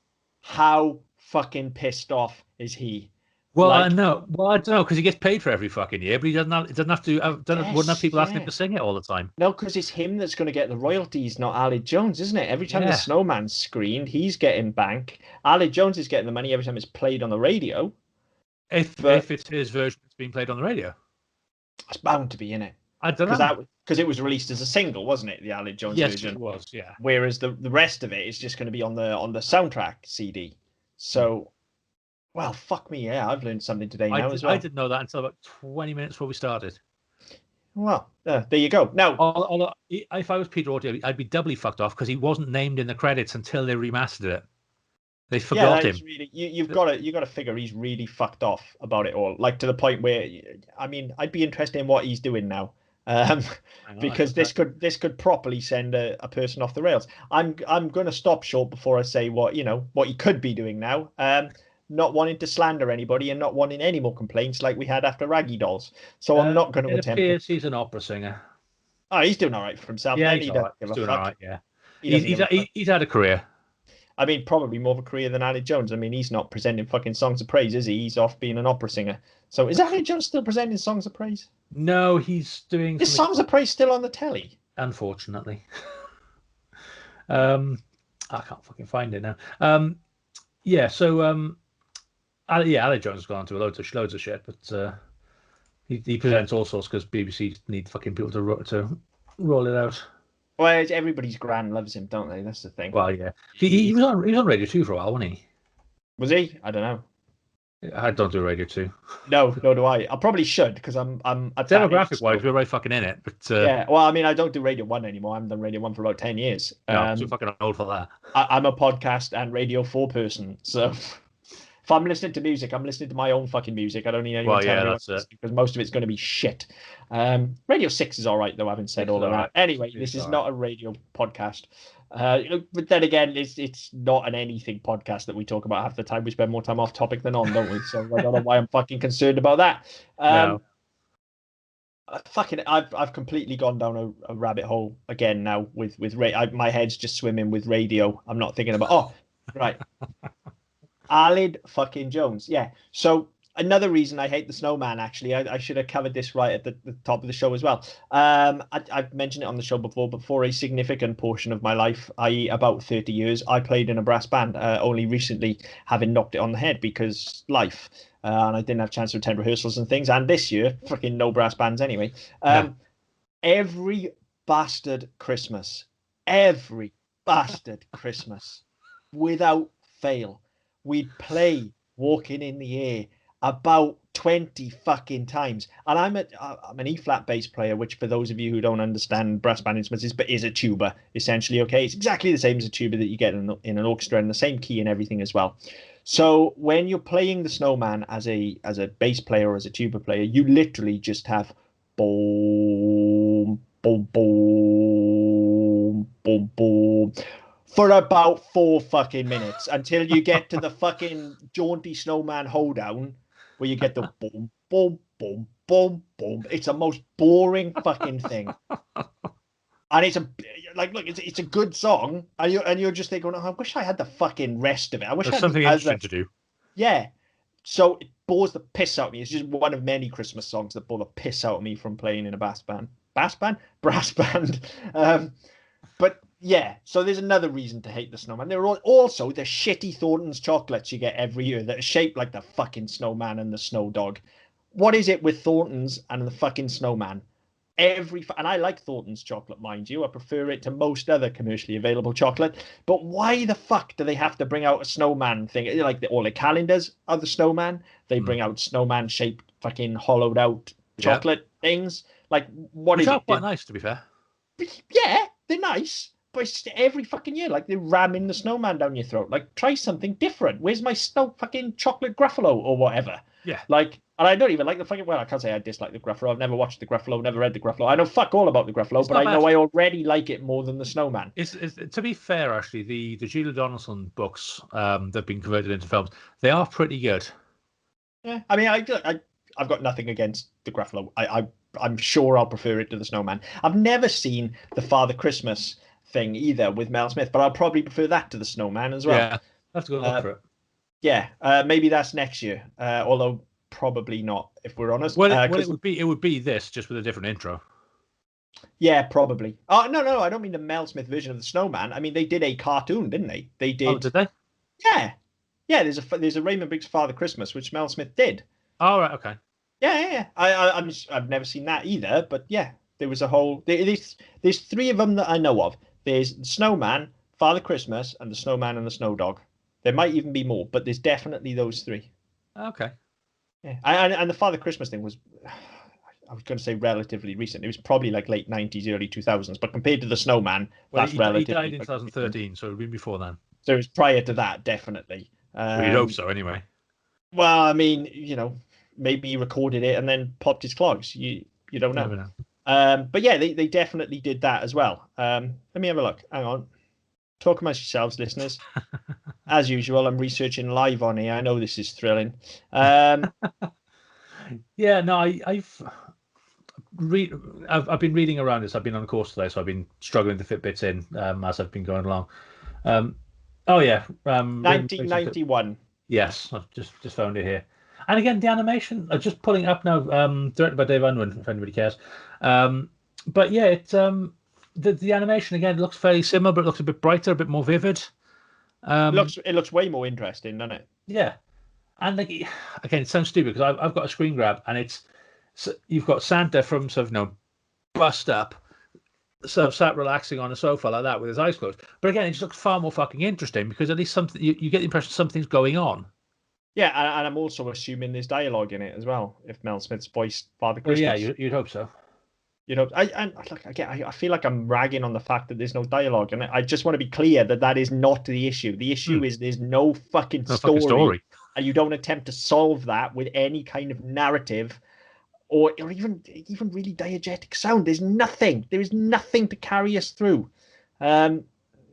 How fucking pissed off is he? Well, I know. Well, I don't know, because he gets paid for every fucking year, but he doesn't have to. Wouldn't have people asking him to sing it all the time? No, because it's him that's going to get the royalties, not Alec Jones, isn't it? Every time the Yeah. Snowman's screened, he's getting bank. Alec Jones is getting the money every time it's played on the radio. If it's his version that's being played on the radio, it's bound to be in it. I don't know. Because it was released as a single, wasn't it? The Alec Jones Yes, version. it was. Yeah. Whereas the rest of it is just going to be on the soundtrack CD. So. Well, fuck me, yeah, I've learned something today as well. I didn't know that until about 20 minutes before we started. Well, there you go. Now, although if I was Peter Orty, I'd be doubly fucked off because he wasn't named in the credits until they remastered it. They forgot him. Really, you've got to figure he's really fucked off about it all, like to the point where, I mean, I'd be interested in what he's doing now, because this could properly send a person off the rails. I'm going to stop short before I say what he could be doing now. Not wanting to slander anybody and not wanting any more complaints like we had after Raggy Dolls. So I'm not going to attempt. It appears he's an opera singer. Oh, he's doing all right for himself. Yeah, he's doing all right. Yeah, he's had a career. I mean, probably more of a career than Alec Jones. I mean, he's not presenting fucking songs of praise, is he? He's off being an opera singer. So is Alec Jones still presenting songs of praise? No, he's doing. Is songs of praise still on the telly? Unfortunately. I can't fucking find it now. Yeah, so Alec Jones has gone on to loads of shit, but he presents all sorts because BBC need fucking people to roll it out. Well, everybody's grand loves him, don't they? That's the thing. Well, yeah, he was on Radio 2 for a while, wasn't he? Was he? I don't know. I don't do Radio 2. No, nor do I. I probably should because I'm demographic wise, we're right fucking in it. But yeah, well, I mean, I don't do Radio 1 anymore. I haven't done Radio 1 for about 10 years. No, I'm too fucking old for that. I'm a podcast and Radio 4 person, so. If I'm listening to music, I'm listening to my own fucking music. I don't need anyone telling me what because most of it's going to be shit. Radio 6 is all right, though, having said all of that. Anyway, this is not a radio podcast. But then again, it's not an anything podcast that we talk about half the time. We spend more time off topic than on, don't we? So I don't know why I'm fucking concerned about that. No. fucking, I've completely gone down a rabbit hole again now with my head's just swimming with radio. I'm not thinking about. Oh, right. Aled fucking Jones. Yeah. So another reason I hate the Snowman, actually, I should have covered this right at the top of the show as well. I've mentioned it on the show before, but for a significant portion of my life, i.e., about 30 years, I played in a brass band, only recently having knocked it on the head because life. And I didn't have a chance to attend rehearsals and things. And this year, fucking no brass bands anyway. No. Every bastard Christmas, every bastard Christmas, without fail, we'd play Walking in the Air about 20 fucking times. And I'm an E flat bass player, which for those of you who don't understand brass band instruments is a tuba essentially. Okay, it's exactly the same as a tuba that you get in an orchestra, and the same key and everything as well. So when you're playing the Snowman as a bass player or as a tuba player, you literally just have boom, boom, boom, boom, boom for about 4 fucking minutes until you get to the fucking jaunty Snowman hoedown where you get the boom, boom, boom, boom, boom. It's the most boring fucking thing. And it's look, it's a good song, and you're just thinking, oh, I wish I had the fucking rest of it. I wish I There's had something the other. interesting to do. Yeah. So it bores the piss out of me. It's just one of many Christmas songs that bore the piss out of me from playing in a bass band. Bass band? Brass band. But yeah, so there's another reason to hate the Snowman. There are also the shitty Thornton's chocolates you get every year that are shaped like the fucking Snowman and the Snow Dog. What is it with Thornton's and the fucking Snowman? And I like Thornton's chocolate, mind you. I prefer it to most other commercially available chocolate. But why the fuck do they have to bring out a snowman thing? Like all the calendars are the snowman. They bring out snowman shaped fucking hollowed out Yeah. chocolate things. Like, what Which is are it? quite nice, to be fair. Yeah, they're nice. But it's every fucking year, like they're ramming the snowman down your throat. Like, try something different. Where's my snow fucking chocolate Gruffalo or whatever? Yeah. Like, and I don't even like the fucking. Well, I can't say I dislike the Gruffalo. I've never watched the Gruffalo, never read the Gruffalo. I know fuck all about the Gruffalo, It's but not I bad. know I already like it more than the Snowman. It's to be fair, actually, the Julia Donaldson books that've been converted into films, they are pretty good. Yeah, I mean, I've got nothing against the Gruffalo. I'm sure I'll prefer it to the Snowman. I've never seen the Father Christmas thing either with Mel Smith, but I'll probably prefer that to the Snowman as well. Yeah, I have to go look for it. Yeah, maybe that's next year. Although probably not, if we're honest. Well, it would be this just with a different intro. Yeah, probably. Oh no, I don't mean the Mel Smith version of the Snowman. I mean they did a cartoon, didn't they? They did. Oh, did they? Yeah, yeah. There's a Raymond Briggs Father Christmas, which Mel Smith did. Oh, right, okay. Yeah. I've never seen that either, but yeah, there was a whole. There's three of them that I know of. There's the Snowman, Father Christmas, and the Snowman and the Snow Dog. There might even be more, but there's definitely those three. Okay. Yeah, and the Father Christmas thing was, I was going to say relatively recent. It was probably like late 90s, early 2000s, but compared to the Snowman, Well, that's he relatively. died in 2013, so it would be before then. So it was prior to that, definitely. Well, you'd hope so, anyway. Well, I mean, maybe he recorded it and then popped his clogs. You don't know. Never know. But yeah, they definitely did that as well. Let me have a look. Hang on. Talk amongst yourselves, listeners. As usual, I'm researching live on here. I know this is thrilling. Yeah, no, I've been reading around this. I've been on a course today, so I've been struggling to fit bits in as I've been going along. Oh yeah, 1991. Yes, I've just found it here. And again, the animation. I'm just pulling it up now. Directed by Dave Unwin, if anybody cares. But yeah, it's the animation again looks fairly similar, but it looks a bit brighter, a bit more vivid. It looks way more interesting, doesn't it? Yeah, and like again, it sounds stupid because I've got a screen grab, and you've got Santa from sort of bust up, sort of sat relaxing on a sofa like that with his eyes closed. But again, it just looks far more fucking interesting because at least something you get the impression something's going on. Yeah, and I'm also assuming there's dialogue in it as well. If Mel Smith's voiced Father Christmas, Well, yeah, you'd hope so. I feel like I'm ragging on the fact that there's no dialogue, and I just want to be clear that is not the issue. The issue is there's no fucking story, and you don't attempt to solve that with any kind of narrative, or even really diegetic sound. There's nothing. There is nothing to carry us through.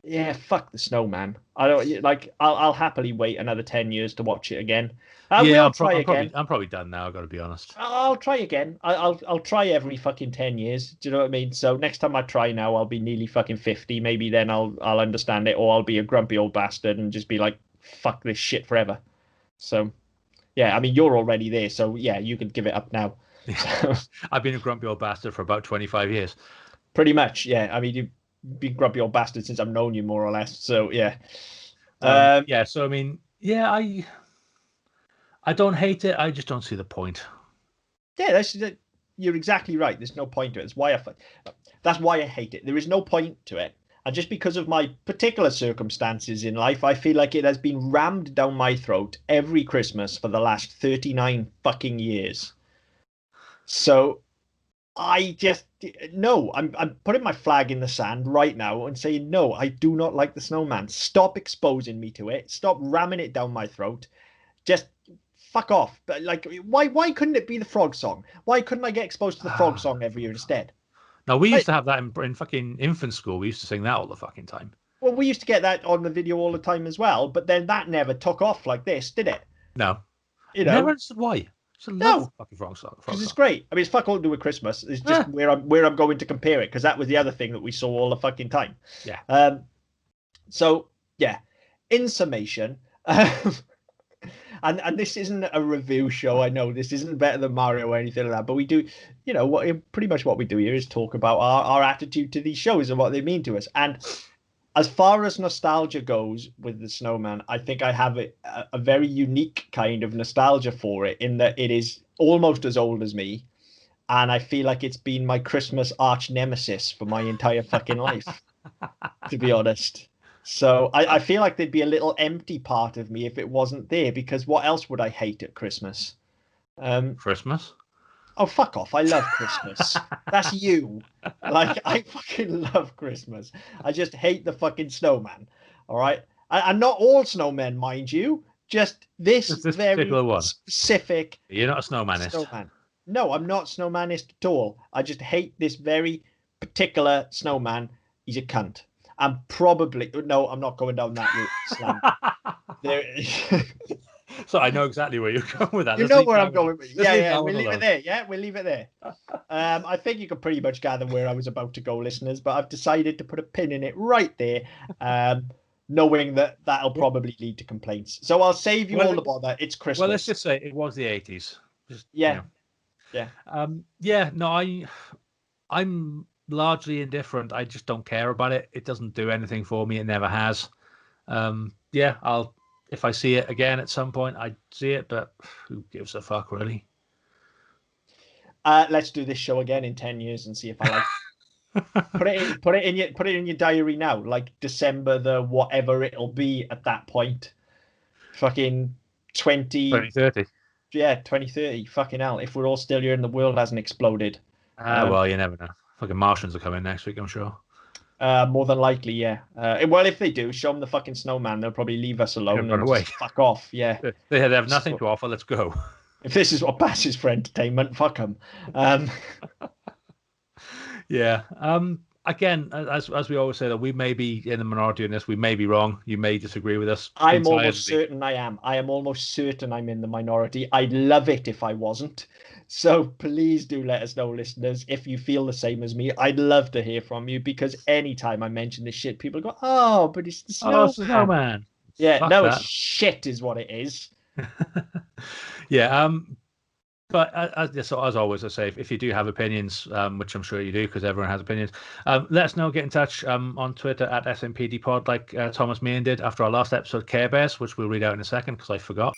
Yeah, fuck the Snowman. I don't like. I'll happily wait another 10 years to watch it again. I Yeah, will try again. I'm probably done now. I've got to be honest. I'll try again. I'll try every fucking 10 years. Do you know what I mean? So next time I try now, I'll be nearly fucking 50. Maybe then I'll understand it, or I'll be a grumpy old bastard and just be like, fuck this shit forever. So yeah, I mean you're already there, so yeah, you can give it up now. So I've been a grumpy old bastard for about 25 years. pretty much, yeah. I mean you've been grumpy old bastard since I've known you more or less. So yeah. Yeah, so I mean, yeah, I don't hate it. I just don't see the point. Yeah, you're exactly right. There's no point to it. That's why I hate it. There is no point to it. And just because of my particular circumstances in life, I feel like it has been rammed down my throat every Christmas for the last 39 fucking years. So I just no, I'm putting my flag in the sand right now and saying no, I do not like the Snowman. Stop exposing me to it. Stop ramming it down my throat. Just fuck off. But like, why couldn't it be the frog song? Why couldn't I get exposed to the frog song every year instead? Now, we used to have that in fucking infant school. We used to sing that all the fucking time. Well, we used to get that on the video all the time as well, but then that never took off like this, did it? No. You Never know, understood why. Just love no, fucking frog song. because it's great. I mean, it's fuck all to do with Christmas. It's just where I'm going to compare it because that was the other thing that we saw all the fucking time. Yeah. So yeah, in summation, and this isn't a review show. I know this isn't better than Mario or anything like that, but we do, pretty much what we do here is talk about our attitude to these shows and what they mean to us. And as far as nostalgia goes with the Snowman, I think I have a very unique kind of nostalgia for it in that it is almost as old as me. And I feel like it's been my Christmas arch nemesis for my entire fucking life, to be honest. So I feel like there'd be a little empty part of me if it wasn't there, because what else would I hate at Christmas? Christmas? Oh, fuck off. I love Christmas. That's you. Like, I fucking love Christmas. I just hate the fucking snowman. All right. And not all snowmen, mind you. Just this very particular one. Specific. You're not a snowmanist. Snowman. No, I'm not snowmanist at all. I just hate this very particular snowman. He's a cunt. I'm probably no, I'm not going down that route. There, so I know exactly where you're going with that. You know where I'm going. Yeah, we'll leave it there. Yeah, we'll leave it there. I think you can pretty much gather where I was about to go, listeners, but I've decided to put a pin in it right there, knowing that that'll probably lead to complaints. So I'll save you all the bother. It's Christmas. Well, let's just say it was the 80s. Just, yeah. Yeah. No, I'm largely indifferent. I just don't care about it. It doesn't do anything for me. It never has. Yeah, if I see it again at some point, I'd see it, but who gives a fuck, really? Let's do this show again in 10 years and see if I like put it in your diary now, like December the whatever it'll be at that point. Fucking 2030. Yeah, 2030. Fucking hell. If we're all still here and the world hasn't exploded. Well, you never know. Fucking Martians are coming next week, I'm sure. More than likely, yeah. Well, if they do, show them the fucking snowman. They'll probably leave us alone and away. Fuck off. Yeah. They have nothing to offer. Let's go. If this is what passes for entertainment, fuck them. Yeah. Again, as we always say, that we may be in the minority in this. We may be wrong. You may disagree with us. I'm almost certain I am. I am almost certain I'm in the minority. I'd love it if I wasn't. So please do let us know, listeners, if you feel the same as me. I'd love to hear from you, because anytime I mention this shit, people go, "Oh, but it's the Snowman." Oh, Snowman. Yeah, Fuck no, that. it's shit, is what it is. Yeah. But as always, I say, if you do have opinions, which I'm sure you do, because everyone has opinions, let us know. Get in touch on Twitter at SMPDpod, like Thomas Meehan did after our last episode, Care Bears, which we'll read out in a second because I forgot.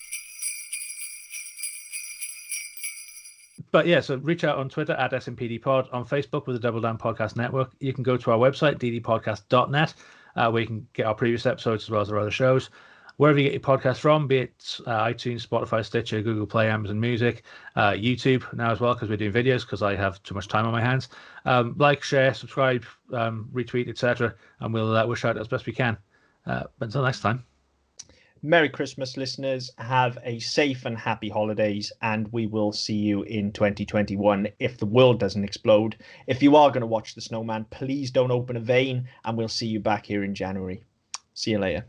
But yeah, so reach out on Twitter at SMPDpod, on Facebook with the Double Down Podcast Network. You can go to our website, ddpodcast.net, where you can get our previous episodes as well as our other shows. Wherever you get your podcast from, be it iTunes, Spotify, Stitcher, Google Play, Amazon Music, YouTube now as well, because we're doing videos because I have too much time on my hands. Like, share, subscribe, retweet, etc. And we'll shout out as best we can. But until next time. Merry Christmas, listeners. Have a safe and happy holidays, and we will see you in 2021 if the world doesn't explode. If you are going to watch The Snowman, please don't open a vein, and we'll see you back here in January. See you later.